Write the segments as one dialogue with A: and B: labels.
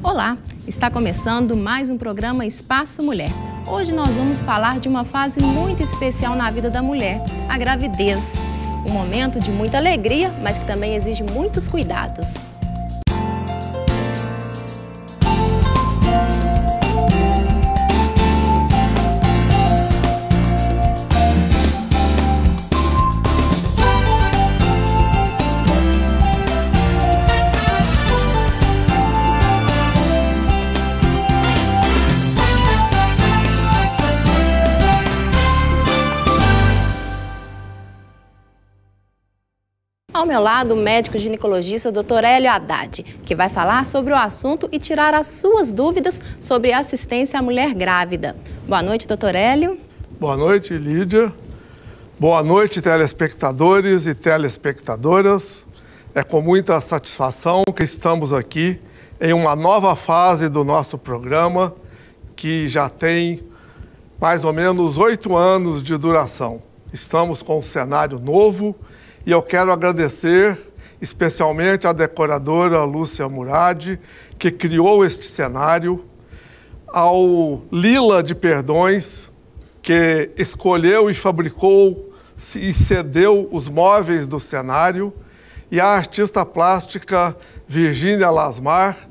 A: Olá, está começando mais um programa Espaço Mulher. Hoje nós vamos falar de uma fase muito especial na vida da mulher, a gravidez. Um momento de muita alegria, mas que também exige muitos cuidados. Ao meu lado, o médico ginecologista Dr. Hélio Haddad, que vai falar sobre o assunto e tirar as suas dúvidas sobre assistência à mulher grávida. Boa noite, Dr. Hélio.
B: Boa noite, Lídia. Boa noite, telespectadores e telespectadoras. É com muita satisfação que estamos aqui em uma nova fase do nosso programa, que já tem mais ou menos 8 anos de duração. Estamos com um cenário novo. E eu quero agradecer especialmente a decoradora Lúcia Murad, que criou este cenário, ao Lila de Perdões, que escolheu e fabricou e cedeu os móveis do cenário, e a artista plástica Virgínia Lasmar,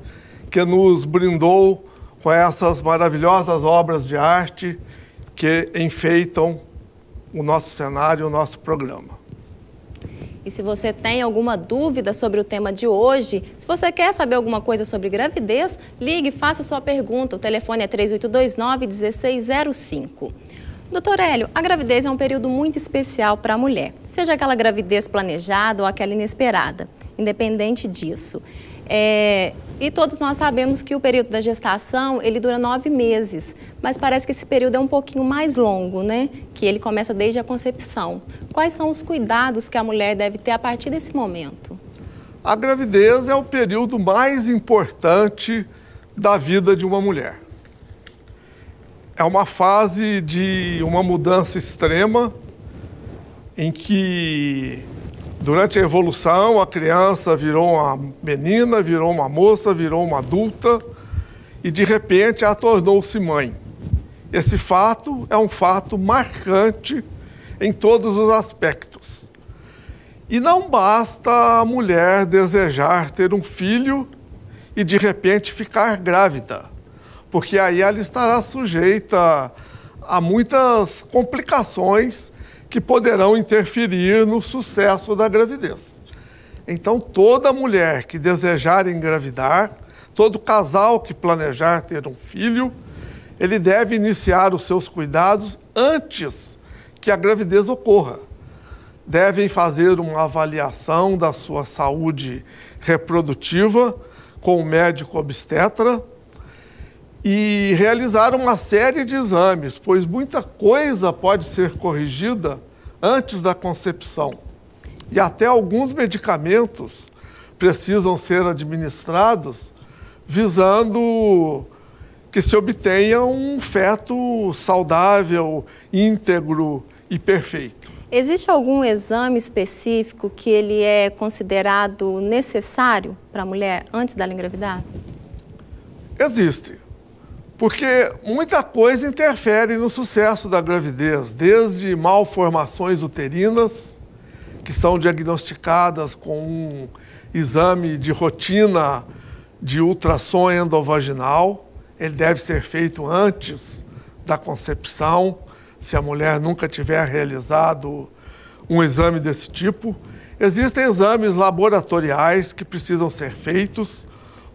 B: que nos brindou com essas maravilhosas obras de arte que enfeitam o nosso cenário, o nosso programa.
A: E se você tem alguma dúvida sobre o tema de hoje, se você quer saber alguma coisa sobre gravidez, ligue e faça sua pergunta. O telefone é 3829-1605. Doutor Hélio, a gravidez é um período muito especial para a mulher, seja aquela gravidez planejada ou aquela inesperada, independente disso. E todos nós sabemos que o período da gestação, ele dura 9 meses, mas parece que esse período é um pouquinho mais longo, né? Que ele começa desde a concepção. Quais são os cuidados que a mulher deve ter a partir desse momento?
B: A gravidez é o período mais importante da vida de uma mulher. É uma fase de uma mudança extrema em que, durante a evolução, a criança virou uma menina, virou uma moça, virou uma adulta e, de repente, ela tornou-se mãe. Esse fato é um fato marcante em todos os aspectos. E não basta a mulher desejar ter um filho e, de repente, ficar grávida, porque aí ela estará sujeita a muitas complicações que poderão interferir no sucesso da gravidez. Então, toda mulher que desejar engravidar, todo casal que planejar ter um filho, ele deve iniciar os seus cuidados antes que a gravidez ocorra. Devem fazer uma avaliação da sua saúde reprodutiva com o médico obstetra e realizar uma série de exames, pois muita coisa pode ser corrigida antes da concepção. E até alguns medicamentos precisam ser administrados visando que se obtenha um feto saudável, íntegro e perfeito.
A: Existe algum exame específico que ele é considerado necessário para a mulher antes dela engravidar?
B: Existe. Porque muita coisa interfere no sucesso da gravidez, desde malformações uterinas, que são diagnosticadas com um exame de rotina de ultrassom endovaginal. Ele deve ser feito antes da concepção, se a mulher nunca tiver realizado um exame desse tipo. Existem exames laboratoriais que precisam ser feitos,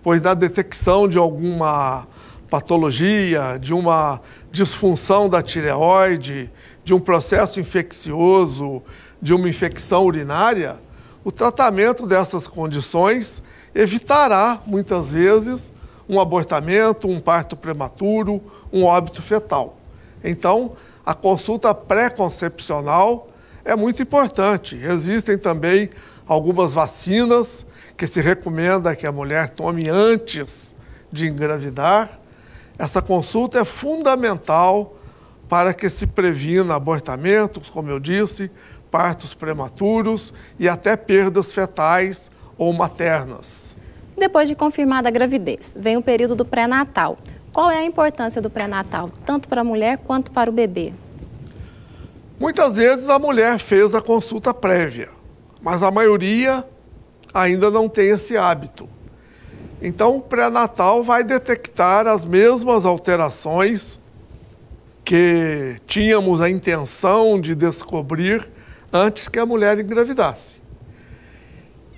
B: pois na detecção de alguma patologia, de uma disfunção da tireoide, de um processo infeccioso, de uma infecção urinária, o tratamento dessas condições evitará, muitas vezes, um abortamento, um parto prematuro, um óbito fetal. Então, a consulta pré-concepcional é muito importante. Existem também algumas vacinas que se recomenda que a mulher tome antes de engravidar. Essa consulta é fundamental para que se previna abortamentos, como eu disse, partos prematuros e até perdas fetais ou maternas.
A: Depois de confirmada a gravidez, vem o período do pré-natal. Qual é a importância do pré-natal, tanto para a mulher quanto para o bebê?
B: Muitas vezes a mulher fez a consulta prévia, mas a maioria ainda não tem esse hábito. Então, o pré-natal vai detectar as mesmas alterações que tínhamos a intenção de descobrir antes que a mulher engravidasse.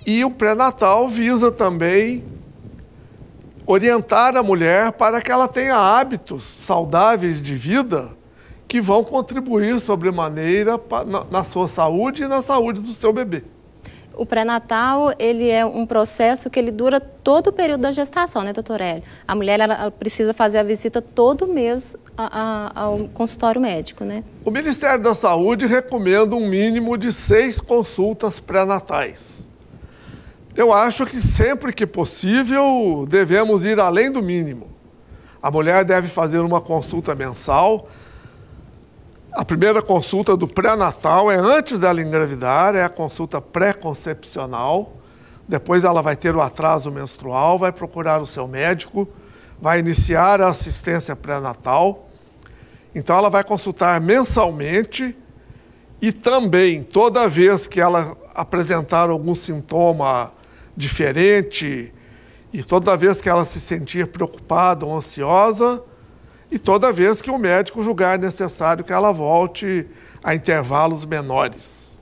B: E o pré-natal visa também orientar a mulher para que ela tenha hábitos saudáveis de vida que vão contribuir sobremaneira na sua saúde e na saúde do seu bebê.
A: O pré-natal, ele é um processo que ele dura todo o período da gestação, né, doutor Hélio? A mulher ela precisa fazer a visita todo mês ao consultório médico, né?
B: O Ministério da Saúde recomenda um mínimo de 6 consultas pré-natais. Eu acho que sempre que possível devemos ir além do mínimo. A mulher deve fazer uma consulta mensal. A primeira consulta do pré-natal é antes dela engravidar, é a consulta pré-concepcional. Depois ela vai ter o atraso menstrual, vai procurar o seu médico, vai iniciar a assistência pré-natal. Então ela vai consultar mensalmente e também, toda vez que ela apresentar algum sintoma diferente e toda vez que ela se sentir preocupada ou ansiosa, e toda vez que o médico julgar necessário que ela volte a intervalos menores.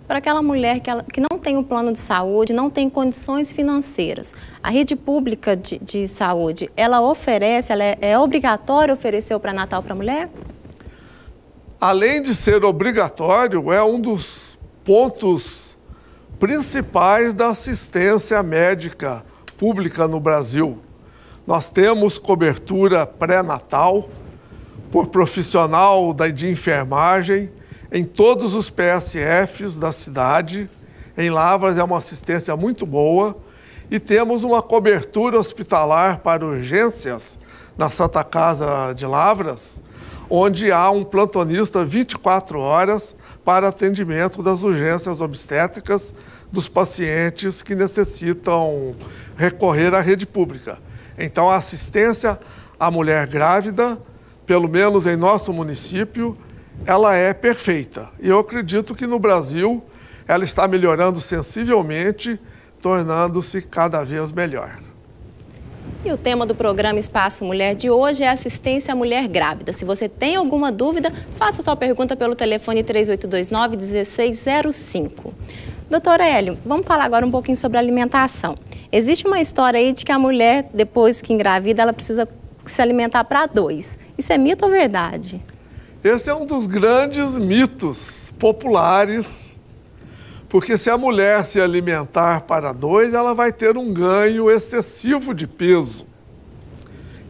A: Para aquela mulher que não tem um plano de saúde, não tem condições financeiras, a rede pública de saúde, ela oferece, é obrigatório oferecer o pré-natal para a mulher?
B: Além de ser obrigatório, é um dos pontos principais da assistência médica pública no Brasil. Nós temos cobertura pré-natal por profissional de enfermagem em todos os PSFs da cidade. Em Lavras é uma assistência muito boa. E temos uma cobertura hospitalar para urgências na Santa Casa de Lavras, onde há um plantonista 24 horas para atendimento das urgências obstétricas dos pacientes que necessitam recorrer à rede pública. Então, a assistência à mulher grávida, pelo menos em nosso município, ela é perfeita. E eu acredito que no Brasil ela está melhorando sensivelmente, tornando-se cada vez melhor.
A: E o tema do programa Espaço Mulher de hoje é assistência à mulher grávida. Se você tem alguma dúvida, faça sua pergunta pelo telefone 3829-1605. Doutor Hélio, vamos falar agora um pouquinho sobre alimentação. Existe uma história aí de que a mulher, depois que engravida, ela precisa se alimentar para 2. Isso é mito ou verdade?
B: Esse é um dos grandes mitos populares, porque se a mulher se alimentar para 2, ela vai ter um ganho excessivo de peso.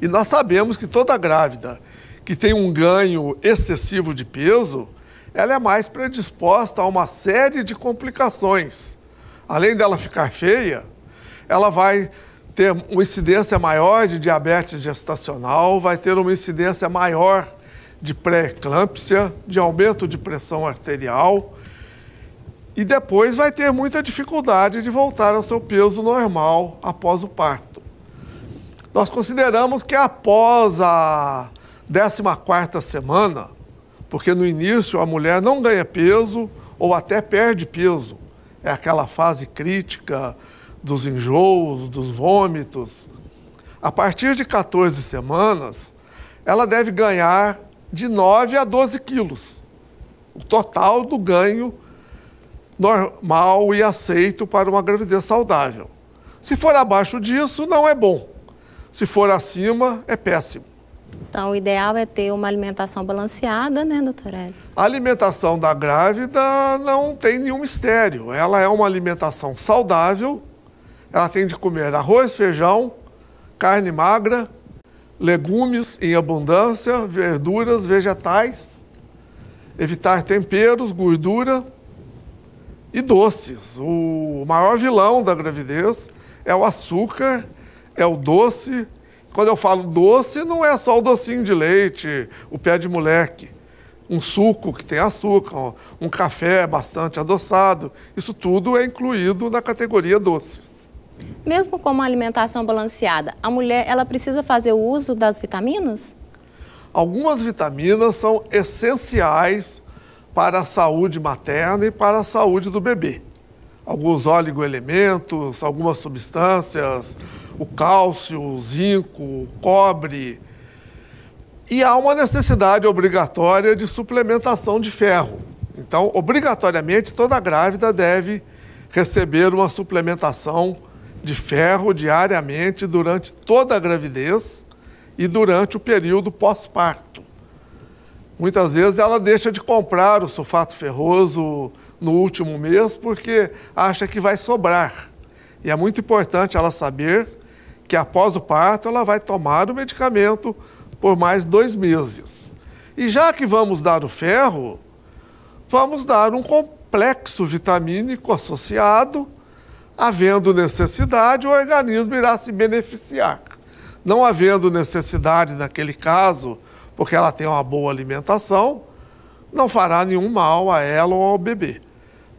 B: E nós sabemos que toda grávida que tem um ganho excessivo de peso, ela é mais predisposta a uma série de complicações. Além dela ficar feia, ela vai ter uma incidência maior de diabetes gestacional, vai ter uma incidência maior de pré-eclâmpsia, de aumento de pressão arterial, e depois vai ter muita dificuldade de voltar ao seu peso normal após o parto. Nós consideramos que após a 14ª semana, porque no início a mulher não ganha peso ou até perde peso, é aquela fase crítica dos enjoos, dos vômitos. A partir de 14 semanas, ela deve ganhar de 9 a 12 quilos, o total do ganho normal e aceito para uma gravidez saudável. Se for abaixo disso, não é bom. Se for acima, é péssimo.
A: Então, o ideal é ter uma alimentação balanceada, né, doutor Hélio?
B: A alimentação da grávida não tem nenhum mistério. Ela é uma alimentação saudável. Ela tem de comer arroz, feijão, carne magra, legumes em abundância, verduras, vegetais, evitar temperos, gordura e doces. O maior vilão da gravidez é o açúcar, é o doce. Quando eu falo doce, não é só o docinho de leite, o pé de moleque, um suco que tem açúcar, um café bastante adoçado. Isso tudo é incluído na categoria doces.
A: Mesmo com uma alimentação balanceada, a mulher ela precisa fazer o uso das vitaminas?
B: Algumas vitaminas são essenciais para a saúde materna e para a saúde do bebê. Alguns oligoelementos, algumas substâncias, o cálcio, o zinco, o cobre. E há uma necessidade obrigatória de suplementação de ferro. Então, obrigatoriamente, toda grávida deve receber uma suplementação de ferro diariamente durante toda a gravidez e durante o período pós-parto. Muitas vezes ela deixa de comprar o sulfato ferroso no último mês porque acha que vai sobrar. E é muito importante ela saber que após o parto ela vai tomar o medicamento por mais 2 meses. E já que vamos dar o ferro, vamos dar um complexo vitamínico associado. Havendo necessidade, o organismo irá se beneficiar. Não havendo necessidade naquele caso, porque ela tem uma boa alimentação, não fará nenhum mal a ela ou ao bebê.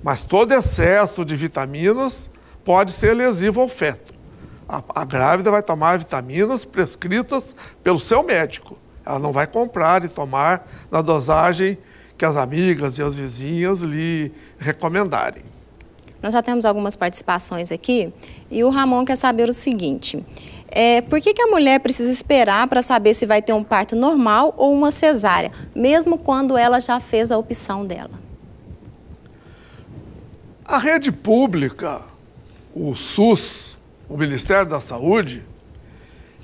B: Mas todo excesso de vitaminas pode ser lesivo ao feto. A grávida vai tomar vitaminas prescritas pelo seu médico. Ela não vai comprar e tomar na dosagem que as amigas e as vizinhas lhe recomendarem.
A: Nós já temos algumas participações aqui e o Ramon quer saber o seguinte: por que a mulher precisa esperar para saber se vai ter um parto normal ou uma cesárea, mesmo quando ela já fez a opção dela?
B: A rede pública, o SUS, o Ministério da Saúde,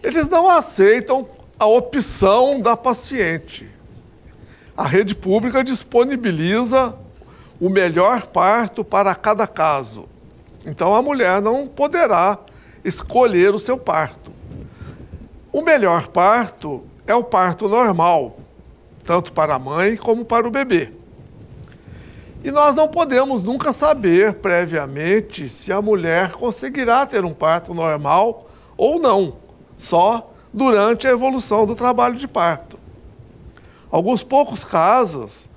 B: eles não aceitam a opção da paciente. A rede pública disponibiliza o melhor parto para cada caso. Então, a mulher não poderá escolher o seu parto. O melhor parto é o parto normal, tanto para a mãe como para o bebê. E nós não podemos nunca saber previamente se a mulher conseguirá ter um parto normal ou não, só durante a evolução do trabalho de parto. Alguns poucos casos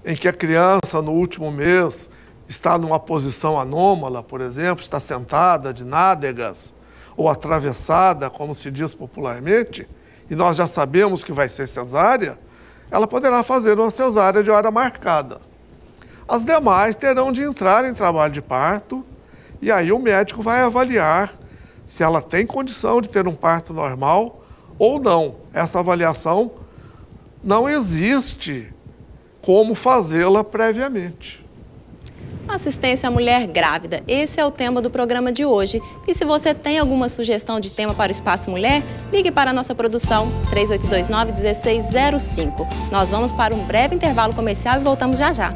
B: em que a criança, no último mês, está numa posição anômala, por exemplo, está sentada de nádegas ou atravessada, como se diz popularmente, e nós já sabemos que vai ser cesárea, ela poderá fazer uma cesárea de hora marcada. As demais terão de entrar em trabalho de parto e aí o médico vai avaliar se ela tem condição de ter um parto normal ou não. Essa avaliação não existe como fazê-la previamente.
A: Assistência à mulher grávida. Esse é o tema do programa de hoje. E se você tem alguma sugestão de tema para o Espaço Mulher, ligue para a nossa produção 3829-1605. Nós vamos para um breve intervalo comercial e voltamos já já.